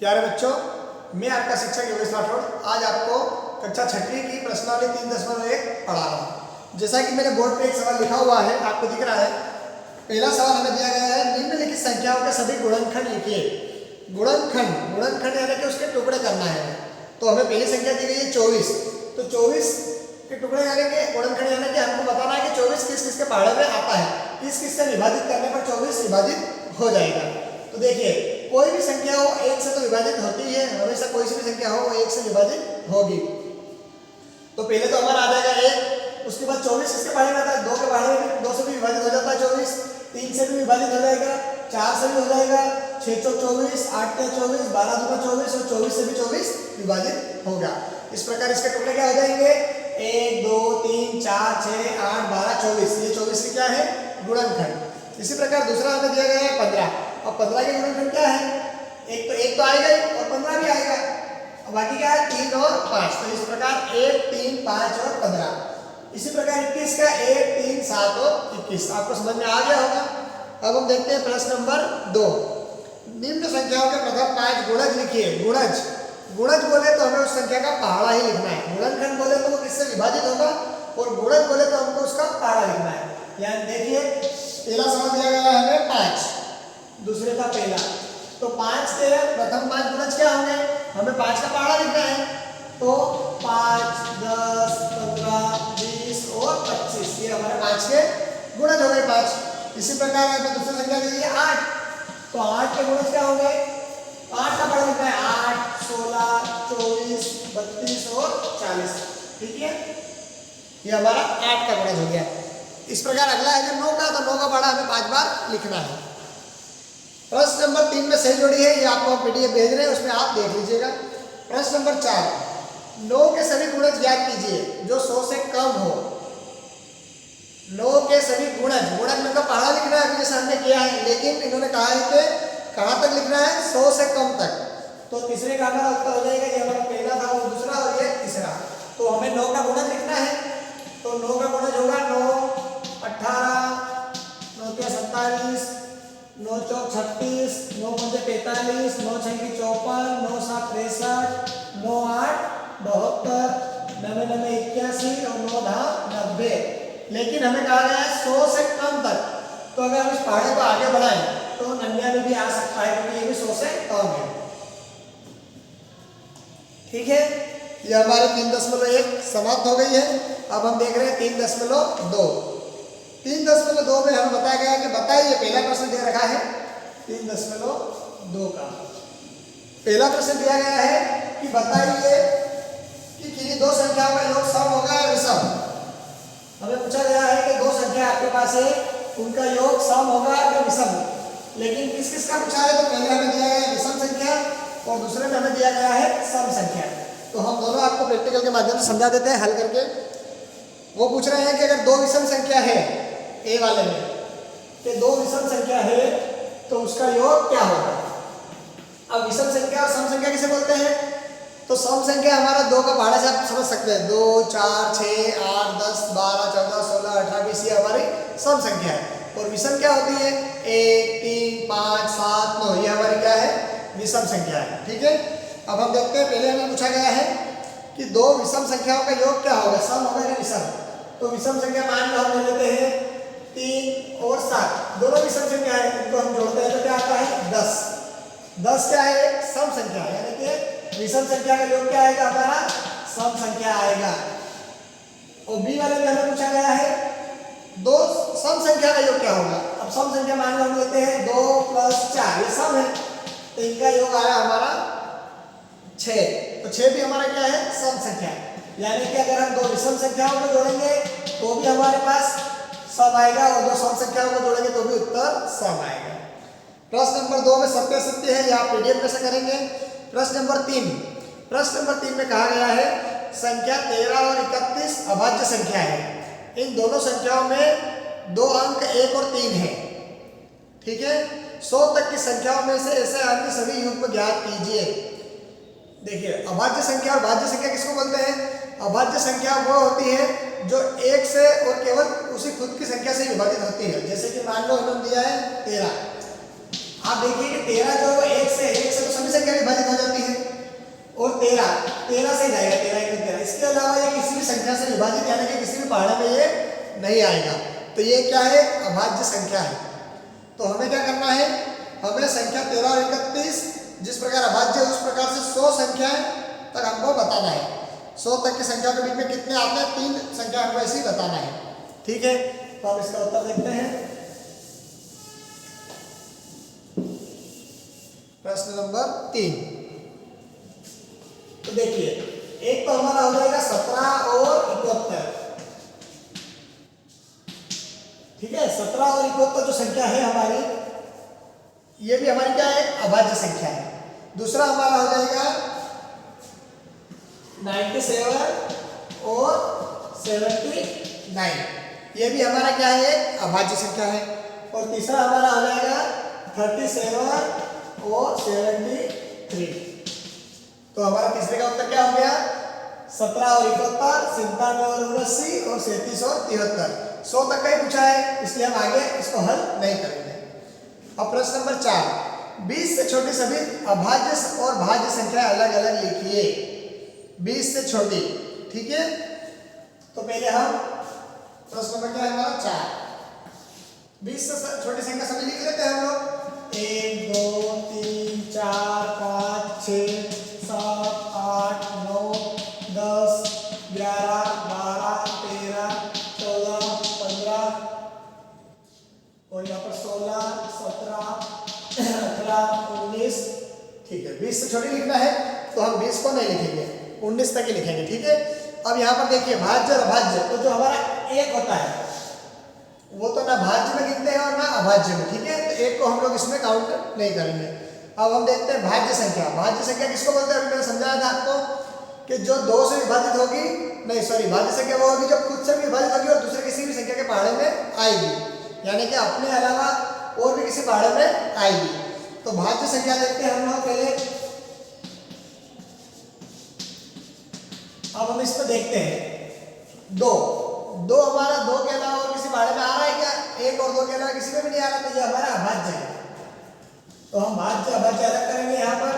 प्यारे बच्चों, मैं आपका शिक्षक योगेश राठौड़ आज आपको कक्षा छठी की प्रश्नावली 3.1 पढ़ा रहा हूँ। जैसा कि मेरे बोर्ड पे एक सवाल लिखा हुआ है, आपको दिख रहा है। पहला सवाल हमें दिया गया है, निम्नलिखित संख्याओं के सभी गुणनखंड लिखिए। गुणनखंड यानी कि उसके टुकड़े करना है। तो हमें पहली संख्या दी गई है 24। तो 24 के टुकड़े यानी कि गुणनखंड यानी कि हमको बताना है कि 24 किस किस के पहाड़े में आता है, किस किस से विभाजित करने पर 24 विभाजित हो जाएगा। तो देखिए, कोई भी संख्या हो एक से तो विभाजित होती है, हमेशा कोई सी भी संख्या हो वो एक से विभाजित होगी। तो पहले तो हमारा आ जाएगा 1, उसके बाद 24 किसके पहाड़े में आता है, 2 के पहाड़े में 2 से भी विभाजित हो जाता है 24, 3 से भी विभाजित हो जाएगा, 4 से भी हो जाएगा, 6 चौक 24, 8 के 24, 12 दूना 24 और 24 से भी 24 विभाजित होगा। इस प्रकार इसके टुकड़े क्या हो जाएंगे, 1 2 3 4 6 8 12 24। ये 24 की क्या है, गुणनखंड। इसी प्रकार दूसरा हमें दिया गया है 15। और 15 के गुणनखंड क्या है, एक तो आएगा ही और 15 भी आएगा, और बाकी क्या है 3 और 5। तो इस प्रकार 1 3 5 और 15। इसी प्रकार 21 का 1 3 7 और 21। आपको समझ में आ गया होगा। अब हम देखते हैं प्रश्न नंबर 2। निम्न संख्याओं के प्रथम 5 गुणज लिखिए। गुणज बोले तो हमें उस संख्या का पहाड़ा ही लिखना है। गुणनखंड बोले तो वो किससे विभाजित होगा, और गुणज बोले तो हमको उसका पहाड़ा लिखना है। यानी देखिए, पहला सवाल दिया गया है हमें 5, दूसरे का पहला। तो 5 के प्रथम 5 गुणज क्या होंगे, हमें 5 का पहाड़ा लिखना है। तो 5 10 15 20 और 25, ये हमारे 5 के गुणज हो गए 5। इसी प्रकार हमें दूसरी संख्या दी है 8। तो 8 के गुणज क्या होंगे, 8 का पहाड़ा लिखना है 8 16 24 32 और 40। ठीक है, ये हमारा 8 का गुणज हो गया। इस प्रकार अगला है जो 9 का, तो 9 का पहाड़ा हमें 5 बार लिखना है। प्रश्न नंबर 3 में सही जोड़ी है, ये आपको हम पीडीएफ भेज रहे हैं, उसमें आप देख लीजिएगा। प्रश्न नंबर 4, 9 के सभी गुणज ज्ञात कीजिए जो 100 से कम हो। 9 के सभी गुणज में का पहाड़ा लिखना है, जैसे हमने किया है, लेकिन इन्होंने कहा है कि कहाँ तक लिखना है, 100 से कम तक। तो तीसरे का हमारा उत्तर हो जाएगा, ये हमारा पहला था, वो दूसरा और ये तीसरा। तो हमें 9 का गुणज लिखना है। तो 9 का गुणज होगा 9 18 9 के 27 9 चौक 36 9 पंजे 45 9 छंगी 54 9 7 63 9 8 72 9 9 81 और 9 10 90। लेकिन हमें कहा गया है 100 से कम तक। तो अगर हम इस पहाड़े को आगे बढ़ाएं तो 99 भी आ सकता है, क्योंकि ये भी 100 से कम है। ठीक है, ये हमारे 3.1 समाप्त हो गई है। अब हम देख रहे हैं 3.2। 3.2 में हमें बताया गया है कि बताइए, पहला प्रश्न दे रखा है 3.2 का। पहला प्रश्न दिया गया है कि बताइए कि किन्हीं दो संख्याओं का योग सम होगा या विषम। हमें पूछा गया है कि दो संख्या आपके पास है, उनका योग सम होगा या विषम। लेकिन किस किस का पूछा है, तो पहले हमें दिया गया है विषम संख्या और दूसरे में हमें दिया गया है सम संख्या। तो हम दोनों आपको प्रैक्टिकल के माध्यम से समझा देते हैं हल करके। वो पूछ रहे हैं कि अगर दो विषम संख्या है, ए वाले में कि दो विषम संख्या है तो उसका योग क्या होगा। अब विषम संख्या और सम संख्या किसे बोलते हैं, तो सम संख्या हमारा 2 का पहाड़ा से आप समझ सकते हैं, 2 4 6 8 10 12 14 16 18 20, ये हमारी सम संख्या है। और विषम क्या होती है, 1 3 5 7 9, ये हमारी क्या है, विषम संख्या है। ठीक है, अब हम देखते हैं, पहले हमें पूछा गया है कि दो विषम संख्याओं का योग क्या होगा, सम होगा या विषम। तो विषम संख्या मान लो हम ले लेते हैं 3 और 7, दोनों विषम संख्या है, इनको हम जोड़ते हैं तो क्या आता है 10। 10 क्या है, एक सम संख्या है, यानी कि विषम संख्या का योग क्या आएगा, हमारा सम संख्या आएगा। और बी वाले में हमें पूछा गया है दो सम संख्या का योग क्या होगा। अब सम संख्या मान लो हम लेते हैं 2 + 4, ये सम है, तो इनका योग आया हमारा 6। तो 6 भी हमारा क्या है, सम संख्या। यानी कि अगर हम दो विषम संख्याओं को जोड़ेंगे तो भी हमारे पास सम आएगा, और दो सम संख्याओं को जोड़ेंगे तो भी उत्तर सम आएगा। प्रश्न नंबर 2 में सत्य सत्य है, या पीडीएफ में से करेंगे। प्रश्न नंबर 3 में कहा गया है संख्या 13 और 31 अभाज्य संख्या है। इन दोनों संख्याओं में 2 अंक 1 और 3 है। ठीक है, 100 तक की संख्याओं में से ऐसे अन्य सभी युग्म ज्ञात कीजिए। देखिए, अभाज्य संख्या और भाज्य संख्या किसको बोलते हैं। अभाज्य संख्या वो होती है जो 1 से और केवल उसी खुद की संख्या से विभाजित होती है। जैसे कि मान लो इन्होंने दिया है 13, आप देखिए कि 13 जो है 1 से तो सभी संख्या विभाजित हो 13 से जाएगा, 13 1 13। इसके अलावा ये किसी भी संख्या से विभाजित यानी कि किसी भी पहाड़े में ये नहीं आएगा। तो ये क्या है? अभाज्य संख्या है। तो हमें क्या करना है? हमें संख्या 13 और 31 जिस प्रकार अभाज्य उस प्रकार से 100 संख्याएं तक हमको बताना है। 100 तक की संख्या के बीच में कितने आते हैं? 3 संख्या हमको ऐसे ही बताना है। ठीक है, तो आप इसका उत्तर देखते हैं। प्रश्न नंबर 3। तो देखिए, एक तो हमारा हो जाएगा 17 और 71। ठीक है, 17 और 71 जो संख्या है हमारी, ये भी हमारी क्या है? अभाज्य संख्या है। दूसरा हमारा हो जाएगा 97 और 79, ये भी हमारा क्या है? अभाज्य संख्या है। और तीसरा हमारा हो जाएगा 37 और 73। तो हमारा तीसरे का उत्तर क्या हो गया? 17 और 71, 97 और 79 और 37 और 73। 100 तक का ही पूछा है, इसलिए हम आगे इसको हल नहीं करेंगे। अब प्रश्न नंबर 4, 20 से छोटी सभी अभाज्य और भाज्य संख्या अलग अलग लिखिए। 20 से छोटी, ठीक है। तो पहले हम प्रश्न नंबर क्या है हमारा? 4। 20 से छोटी संख्या सभी लिख लेते हैं हम लोग। 1 2 3 4 5 6 7 8 9 10 11 12 13 14 15 और यहाँ पर 16 17 18 19। ठीक है, 20 से छोटी लिखना है तो हम 20 को नहीं लिखेंगे, 19 तक ही लिखेंगे। ठीक है। अब यहाँ पर देखिए भाज्य और अभाज्य, तो जो हमारा एक होता है वो तो ना भाज्य में गिनते हैं और ना अभाज्य में। ठीक है, तो एक को हम लोग इसमें काउंट नहीं करेंगे। अब हम देखते हैं भाज्य संख्या। भाज्य संख्या किसको बोलते हैं? अभी मैंने समझाया था आपको कि जो 2 से विभाजित होगी, नहीं सॉरी, भाज्य संख्या वो होगी जो खुद से भी विभाजित होगी और दूसरे किसी भी संख्या के पहाड़े में आएगी, यानी कि अपने अलावा और भी किसी पहाड़े में आएगी। तो भाज्य संख्या देखते हैं हम लोग पहले। अब हम इसको देखते हैं। 2 हमारा 2 के अलावा और किसी पहाड़े में आ रहा है क्या? 1 और 2 के अलावा किसी में भी नहीं आ रहा, तो ये हमारा अभाज्य है। तो हम भाज्य अभाज्य अलग करेंगे यहाँ पर।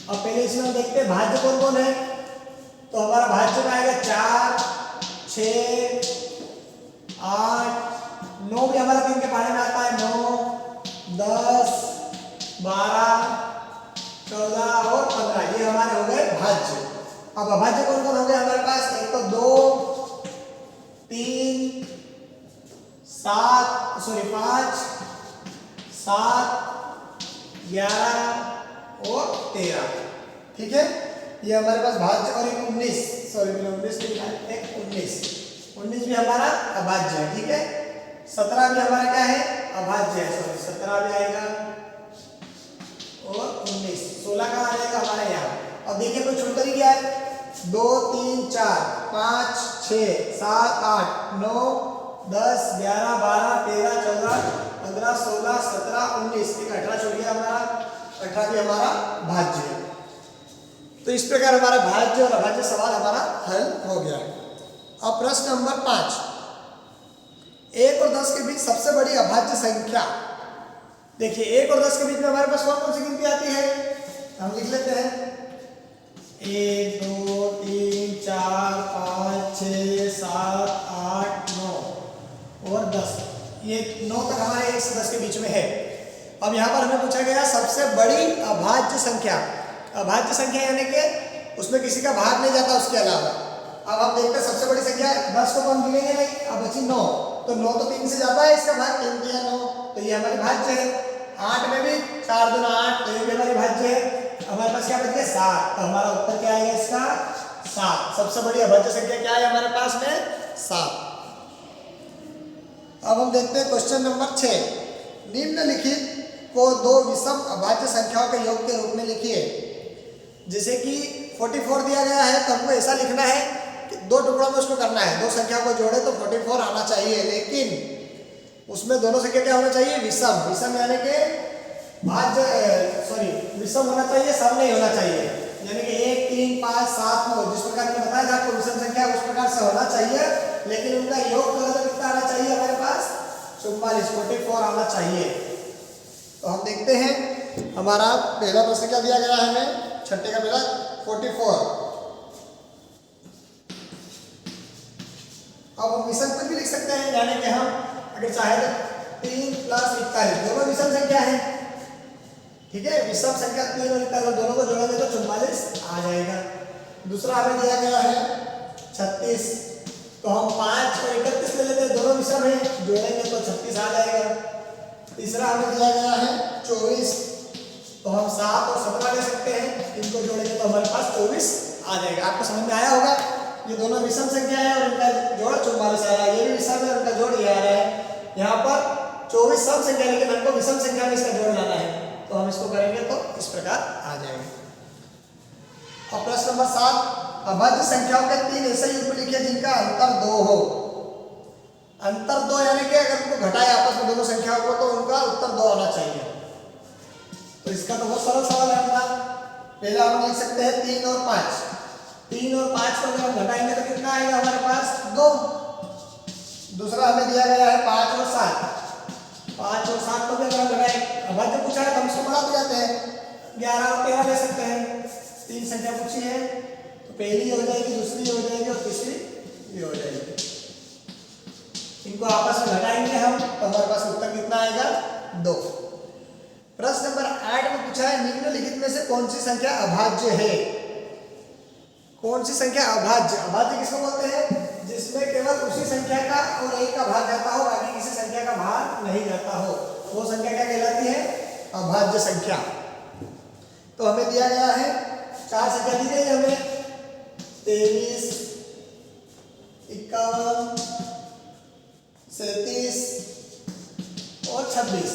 अब पहले इसमें हम देखते हैं भाज्य कौन कौन है। तो हमारा भाज्य में आएगा 4 6 8 9 भी हमारा 3 के पहाड़े में आता है। 9 10 12 14 और 15, ये हमारे हो गए भाज्य। अब अभाज्य कौन कौन हो गए हमारे पास? एक तो 2 3 7 सॉरी 5 7 11 और 13। ठीक है, ये हमारे पास भाज्य। और एक 19, सॉरी मैंने 19 लिखा है, एक 19 भी हमारा अभाज्य है। ठीक है, 17 भी हमारा क्या है? अभाज्य है, सॉरी 17 भी आएगा। और 19 16 कहाँ आ जाएगा हमारे यहाँ। अब देखिए कोई छूट नहीं गया है। 2 3 4 5 6 7 8 9 10 11 12 13 14 15 16 17 19, एक 18 छूट गया हमारा। 18 भी हमारा भाज्य है। तो इस प्रकार हमारा भाज्य और अभाज्य सवाल हमारा हल हो गया। अब प्रश्न नंबर 5, 1 और 10 के बीच सबसे बड़ी अभाज्य संख्या। देखिए 1 और 10 के बीच में हमारे पास कौन कौन सी गिनती आती है? हम लिख लेते हैं 1 2 3 4 5 6 7 8 9 और 10। ये 9 तक हमारे 1 से 10 के बीच में है। अब यहाँ पर हमें पूछा गया सबसे बड़ी अभाज्य संख्या। अभाज्य संख्या यानी कि उसमें किसी का भाग नहीं जाता उसके अलावा। अब हम देखते हैं सबसे बड़ी संख्या 10 को हम गिनेंगे नहीं। अब बची 9, तो 9 तो 3 से जाता है, इसका भाग 3 किया 9, तो ये हमारी भाज्य है। 8 में भी 4 दूना 8, तो ये भी हमारी भाज्य है। हमारे पास क्या बच गया? 7, तो हमारा उत्तर क्या आएगा इसका? 7। सबसे बड़ी अभाज्य संख्या क्या है हमारे पास में? 7। अब हम देखते हैं क्वेश्चन नंबर 6, निम्नलिखित को 2 विषम अभाज्य संख्याओं के योग के रूप में लिखिए। जैसे कि 44 दिया गया है, तो हमको ऐसा लिखना है कि 2 टुकड़ों में उसको करना है, 2 संख्या को जोड़े तो 44 आना चाहिए, लेकिन उसमें दोनों संख्या क्या होना चाहिए? विषम। विषम यानी कि भाज्य, सॉरी विषम होना चाहिए, सम नहीं होना चाहिए। यानी कि 1 3 5 7 9 जिस प्रकार मैंने बताया था आपको विषम संख्या उस प्रकार से होना चाहिए, लेकिन उनका योग तो कितना आना चाहिए हमारे पास? 44 आना चाहिए। तो हम देखते हैं हमारा पहला प्रश्न क्या दिया गया है हमें, छठे का पहला 44। अब हम विषम कुछ भी लिख सकते हैं, यानी कि हम अगर चाहे तो 3 + 41 दोनों विषम संख्या है। ठीक है, विषम संख्या 3 और 41 दोनों को जोड़ेंगे तो 44 आ जाएगा। दूसरा हमें दिया गया है 36, तो हम 5 और 31 ले लेते हैं, दोनों विषम है, जोड़ेंगे तो 36 आ जाएगा। तीसरा हमें दिया गया है 24, तो हम 7 और 17 ले सकते हैं, इनको जोड़ेंगे तो हमारे पास 24 आ जाएगा। आपको समझ में आया होगा, ये दोनों विषम संख्या है और इनका जोड़ 44 आ रहा है, ये भी विषम है और इनका जोड़ ये आ रहा है। यहाँ पर 24 सम संख्या, लेकिन हमको विषम संख्या में इसका जोड़ लाना है, तो हम इसको करेंगे तो इस प्रकार आ जाएगा। और प्रश्न नंबर 7, अभाज्य संख्याओं के 3 ऐसे युग्म लिखिए जिनका अंतर 2 हो। अंतर 2 यानी कि अगर उनको घटाए आपस में दोनों संख्याओं को तो उनका उत्तर 2 आना चाहिए। तो इसका तो बहुत सरल सवाल है अपना। पहला हम लिख सकते हैं 3 और 5। 3 और 5 को अगर हम घटाएंगे तो कितना आएगा हमारे पास, 2। दूसरा हमें दिया गया है 5 और 7। 5 और 7 को भी अगर हम घटाएं, अभाज्य पूछा है तो हम इसको बढ़ा तो जाते हैं, 11 और 13 ले सकते हैं। 3 संख्या पूछी है तो पहली हो जाएगी, दूसरी हो जाएगी और तीसरी ये हो जाएगी। इनको आपस में घटाएंगे हम तो हमारे पास उत्तर कितना आएगा, 2। प्रश्न नंबर 8 में पूछा है निम्नलिखित में से कौन सी संख्या अभाज्य है। कौन सी संख्या अभाज्य, अभाज्य किसको बोलते हैं, जिसमें केवल उसी संख्या का और एक का भाग जाता हो, बाकी किसी संख्या का भाग नहीं जाता हो, वो संख्या क्या कहलाती है, अभाज्य संख्या। तो हमें दिया गया है 4 संख्या दी गई हमें, 23, 51, 37 और 26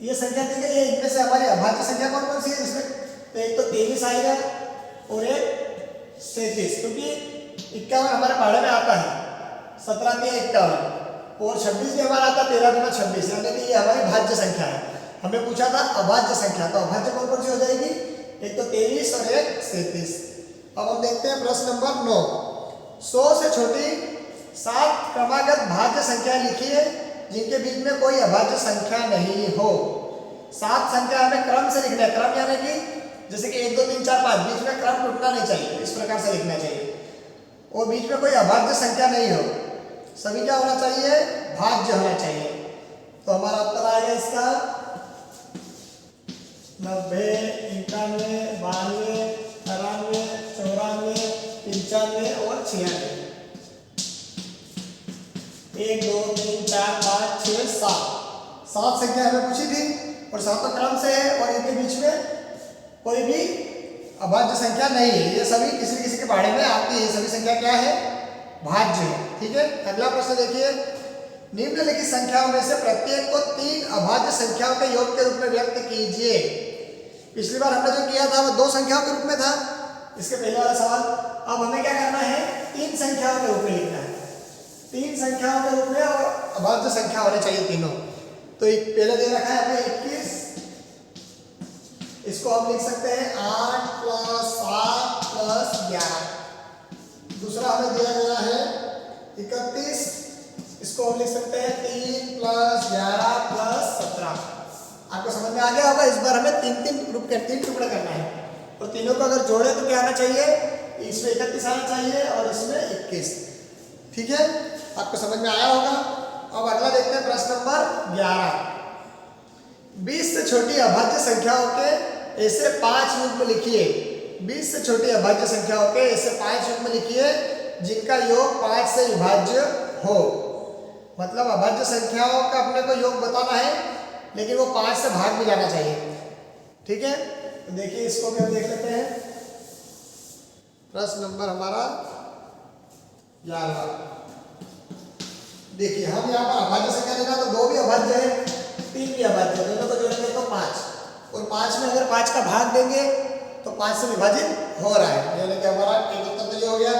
ये संख्या दी गई है। इनमें से हमारी अभाज्य संख्या कौन कौन सी है, जिसमें तो एक तो 23 आएगा और एक 37, क्योंकि 51 हमारे पहाड़े में आता है, 17 × 51 और 26 भी हमारा आता है 13 × 26, यानी कि ये हमारी भाज्य संख्या है। हमें पूछा था अभाज्य संख्या, तो अभाज्य कौन कौन सी हो जाएगी, एक तो 23 और एक 37। अब हम देखते हैं प्रश्न नंबर 9, 100 से छोटी 7 क्रमागत भाज्य संख्या लिखिए जिनके बीच में कोई अभाज्य संख्या नहीं हो। 7 संख्या हमें क्रम से लिखना है, क्रम यानी कि जैसे कि 1 2 3 4 5, बीच में क्रम टूटना नहीं चाहिए, इस प्रकार से लिखना चाहिए, और बीच में कोई अभाज्य संख्या नहीं हो, सभी क्या होना चाहिए, भाज्य होना चाहिए। तो हमारा उत्तर आएगा इसका 90, 91, 92, 93, 94, 95 और 96। 1 2 3 4 5 6 7 7 संख्या हमें पूछी थी और 7 क्रम से है और इनके बीच में कोई भी अभाज्य संख्या नहीं है, ये सभी किसी किसी के बारे में आती है, सभी संख्या क्या है, भाज्य है। ठीक है, अगला प्रश्न देखिए, निम्नलिखित संख्याओं में से प्रत्येक को 3 अभाज्य संख्याओं के योग के रूप में व्यक्त कीजिए। पिछली बार हमने जो किया था वो 2 संख्याओं के रूप में था, इसके पहले वाला सवाल। अब हमें क्या करना है, 3 संख्याओं के रूप में लिखना है, 3 संख्याओं के रूप में और अभाज्य संख्या होने चाहिए तीनों। तो एक पहले दे रखा है हमें 21, इसको हम लिख सकते हैं 8 + 7 + 11। दूसरा हमें दिया गया है 31, इसको हम लिख सकते हैं 3 + 11 + 17। आपको समझ में आ गया होगा, इस बार हमें 3 टुकड़े करना है और तीनों को अगर जोड़े तो क्या आना चाहिए, इसमें 31 आना चाहिए और इसमें 21। ठीक है, आपको समझ में आया होगा। अब अगला देखते हैं प्रश्न नंबर 11, 20 से छोटी अभाज्य संख्याओं के ऐसे 5 युग्म लिखिए। 20 से छोटी अभाज्य संख्याओं के ऐसे 5 युग्म लिखिए जिनका योग 5 से विभाज्य हो। मतलब अभाज्य संख्याओं का अपने को योग बताना है, लेकिन वो 5 से भाग भी जाना चाहिए। ठीक है, तो देखिए इसको भी हम देख लेते हैं। प्रश्न नंबर हमारा 11, देखिए हम यहाँ पर अभाज्य संख्या लेना तो 2 भी अभाज्य है, 3 भी अभाज्य है, दोनों को जोड़ेंगे तो 5, और 5 में अगर 5 का भाग देंगे तो 5 से विभाजित हो रहा है, यानी कि हमारा एक उत्तर तो ये हो गया।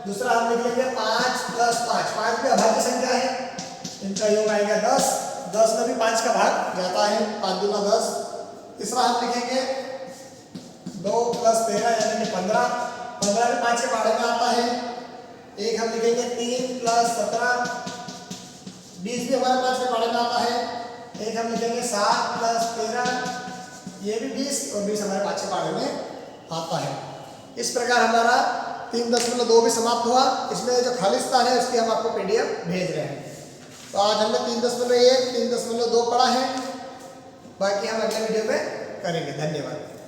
दूसरा हम लिख लेंगे 5 + 5, 5 भी अभाज्य संख्या है, इनका योग आएगा 10, 10 में भी 5 का भाग जाता है, 5 × 10। तीसरा हम लिखेंगे 2 + 13 यानी कि 15, 15 भी 5 के बारे में आता है। एक हम लिखेंगे 3 + 17, 20 भी हमारे 5 के बारे में आता है। एक हम लिखेंगे 7 + 13, ये भी 20 और 20 हमारे पाँचवें पाढ़े में आता है। इस प्रकार हमारा 3.2 भी समाप्त हुआ। इसमें जो खाली स्थान है उसकी हम आपको PDF भेज रहे हैं। तो आज हमने 3.1, 3.2 पढ़ा है, बाकी हम अगले वीडियो में करेंगे। धन्यवाद।